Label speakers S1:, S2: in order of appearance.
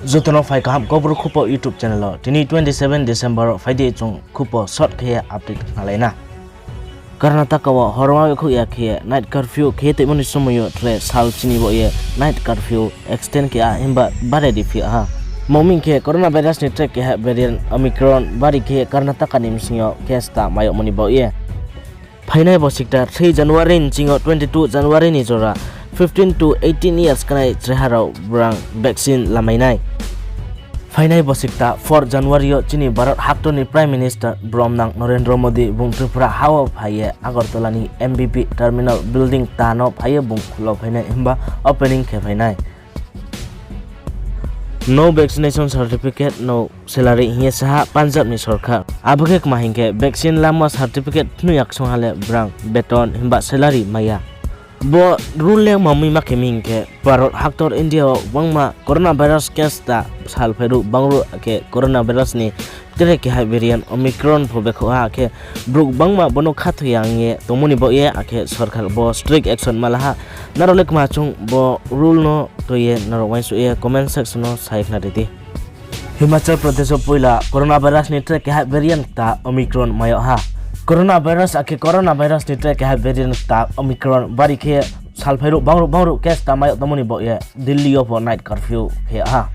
S1: Zotono fai kaham kobro kupo YouTube channel lo. Tini 27 December Friday chung kupo short kaya update nalaina. Karnataka wa horma ko ya kaya night curfew kaya te moni sumoyo tre sal chini bo ye night curfew extend kaya himba bare di fi ha. Moming ke coronavirus ni trek kaya variant Omicron bari kaya Karnataka nim singo case ta mayo moni bo ye. Phainai bo sikta 3 January chingo 22 January ni jora 15 to 18 years kanai treharo brang vaccine lamainai. Phainai bo sikta 4 January yo chini Bharat hakto ni Prime Minister Bromnang Narendra Modi bung Tripura hawa phaye Agartala ni MBP terminal building tano phaye bung khulo phainai himba opening ke phainai. No vaccination certificate, no salary hiya saha Punjab ni sarkar. Abagek mahingke vaccine lama certificate nuyak songhale brang beton himba salary maya. Bo rule yang mami makeming ke Bharat haktor India wangma coronavirus case ta sal peru bangru ke coronavirus ni tere ke variant Omicron phobe kha ke bruk bangma bono khathu yang ye tomuni bo ye ake sarkar bo strict action malaha narolek ma chung bo rule no to ye narowai su ye comment section no saik na diti. Himachal Pradesh poila coronavirus ni tere ke variant ta Omicron mayo ha. Coronavirus ni tere ke variant ta Omicron bari ke salphairu bangru case ta mayo tomuni bo ye Delhi of night curfew ke ha.